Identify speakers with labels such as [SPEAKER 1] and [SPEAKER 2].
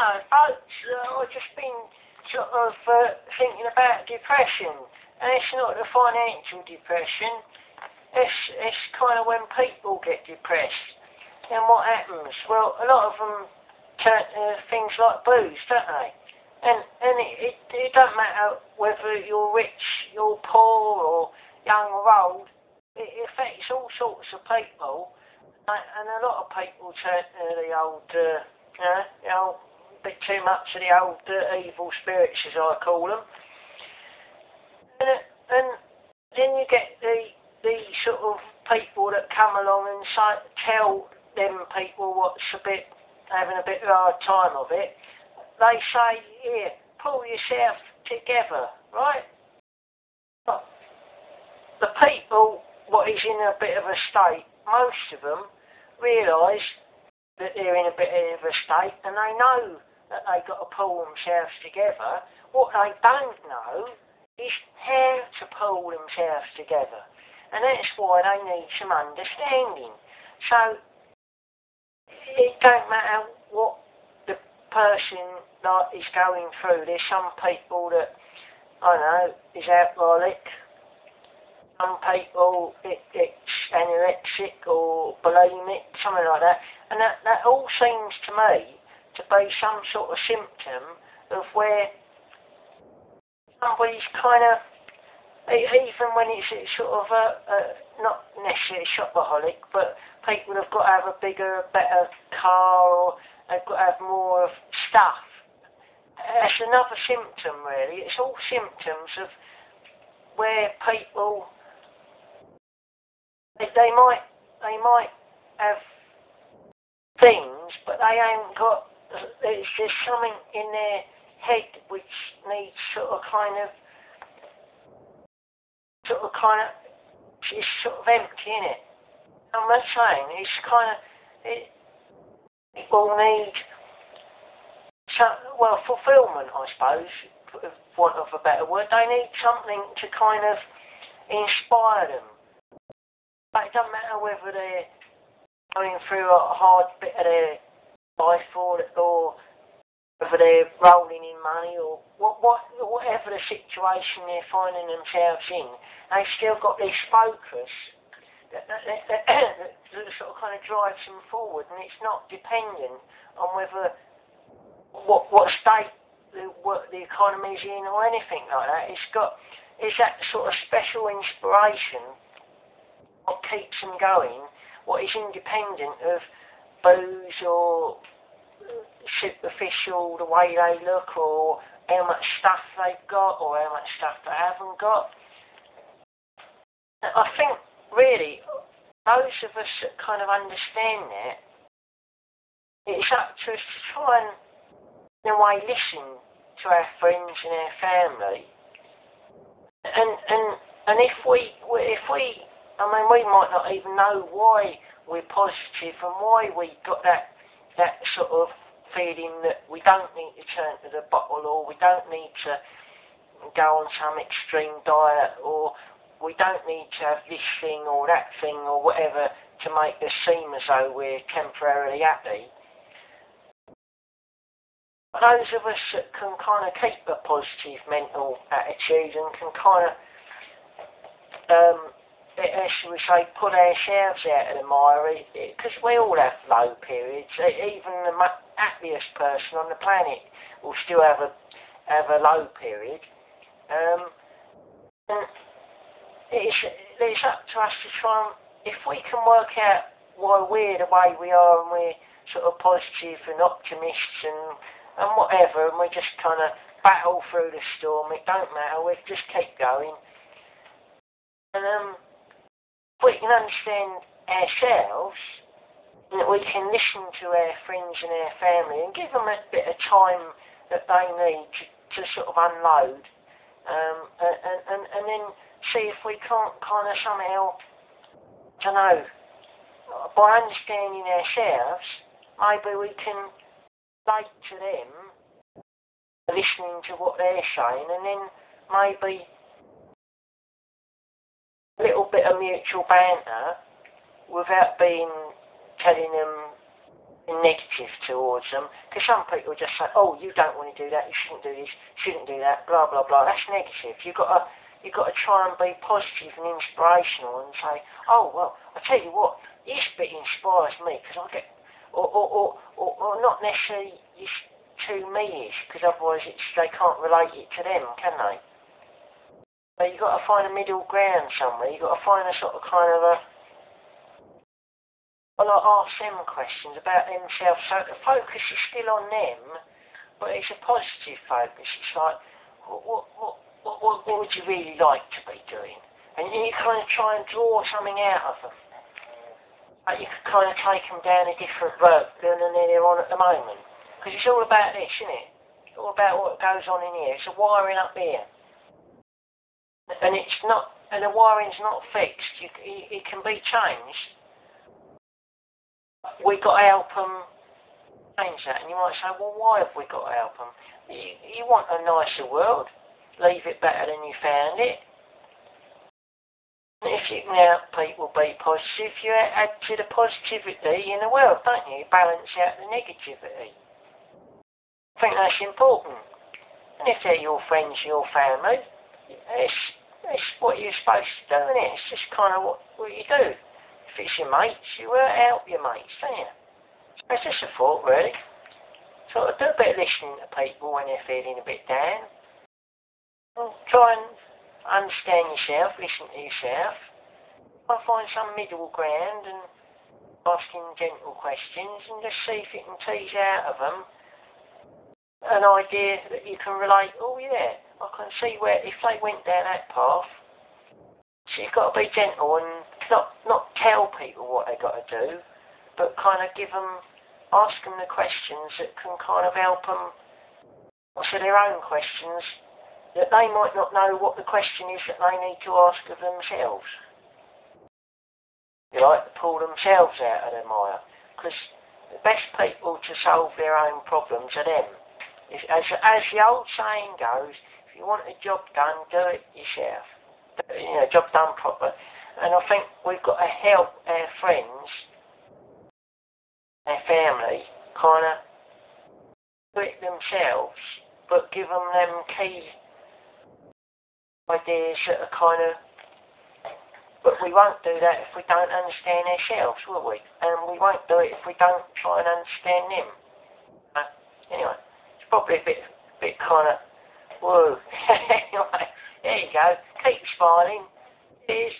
[SPEAKER 1] Folks, I've just been sort of thinking about depression, and it's not the financial depression. It's kind of when people get depressed, and what happens? Well, a lot of them turn to things like booze, don't they? And it don't matter whether you're rich, you're poor, or young or old. It affects all sorts of people, and a lot of people turn to the old, bit too much of the old evil spirits, as I call them. And then you get the sort of people that come along and tell them people what's having a bit of a hard time of it. They say, here, pull yourself together, right? But the people what is in a bit of a state, most of them realise that they're in a bit of a state, and they know that they've got to pull themselves together. What they don't know is how to pull themselves together. And that's why they need some understanding. So, it don't matter what the person is going through. There's some people that, I don't know, is alcoholic. Some people, it's anorexic or bulimic, something like that. And that all seems to me to be some sort of symptom of where somebody's kind of, even when it's sort of not necessarily shopaholic, but people have got to have a bigger, better car, or they've got to have more of stuff. That's another symptom, really. It's all symptoms of where people, they might have things, but they ain't got. There's something in their head which needs sort of it's sort of empty, innit? I'm not saying it's it will need fulfilment, I suppose, for want of a better word. They need something to kind of inspire them. But it doesn't matter whether they're going through a hard bit of their life or whether they're rolling in money or whatever the situation they're finding themselves in, they've still got this focus that sort of kind of drives them forward, and it's not dependent on whether what state the economy's in or anything like that. It's that sort of special inspiration what keeps them going, what is independent of booze or superficial, the way they look, or how much stuff they've got, or how much stuff they haven't got. I think, really, those of us that kind of understand that, it's up to us to try and, in a way, listen to our friends and our family. And if we might not even know why we're positive and why we got that sort of feeling that we don't need to turn to the bottle, or we don't need to go on some extreme diet, or we don't need to have this thing or that thing or whatever to make us seem as though we're temporarily happy. But those of us that can kind of keep a positive mental attitude and can kind of, as we say, put ourselves out of the mire, because we all have low periods. Even the happiest person on the planet will still have a low period. And it's up to us to try and, if we can work out why we're the way we are, and we're sort of positive and optimists and whatever, and we just kind of battle through the storm, it don't matter, we just keep going. And we can understand ourselves, and that we can listen to our friends and our family and give them a bit of time that they need to sort of unload, and then see if we can't kind of somehow, I don't know, by understanding ourselves, maybe we can relate to them, listening to what they're saying, and then maybe a little bit of mutual banter without telling them negative towards them, because some people just say, oh, you don't want to do that, you shouldn't do this, shouldn't do that, blah blah blah. That's negative. You've got to try and be positive and inspirational and say, oh well, I tell you what, this bit inspires me because I get, or not necessarily to me, because otherwise they can't relate it to them, can they? But you've got to find a middle ground somewhere. You've got to find a sort of kind of a. Well, I ask them questions about themselves, so the focus is still on them, but it's a positive focus. It's like, what would you really like to be doing? And you kind of try and draw something out of them. Like you could kind of take them down a different road than they're on at the moment. Because it's all about this, isn't it? It's all about what goes on in here. It's a wiring up here. And it's not, and the wiring's not fixed. It can be changed. We've got to help them change that. And you might say, well, why have we got to help them? You want a nicer world. Leave it better than you found it. And if you can help people be positive, you add to the positivity in the world, don't you? You balance out the negativity. I think that's important. And if they're your friends, your family, it's what you're supposed to do, isn't it? It's just kind of what you do. If it's your mates, you help your mates, don't you? So it's just a thought, really. So do a bit of listening to people when they're feeling a bit down. Well, try and understand yourself, listen to yourself. I'll find some middle ground and asking gentle questions and just see if you can tease out of them an idea that you can relate. Oh yeah, I can see where if they went down that path. So you've got to be gentle and not tell people what they've got to do, but kind of ask them the questions that can kind of help them answer their own questions that they might not know what the question is that they need to ask of themselves. You like to pull themselves out of the mire, because the best people to solve their own problems are them. As the old saying goes, if you want a job done, do it yourself. Job done proper. And I think we've got to help our friends, our family, kind of do it themselves, but give them key ideas that are kind of. But we won't do that if we don't understand ourselves, will we? And we won't do it if we don't try and understand them. Anyway, it's probably a bit kind of whoa. Anyway, there you go. Keep smiling. Cheers.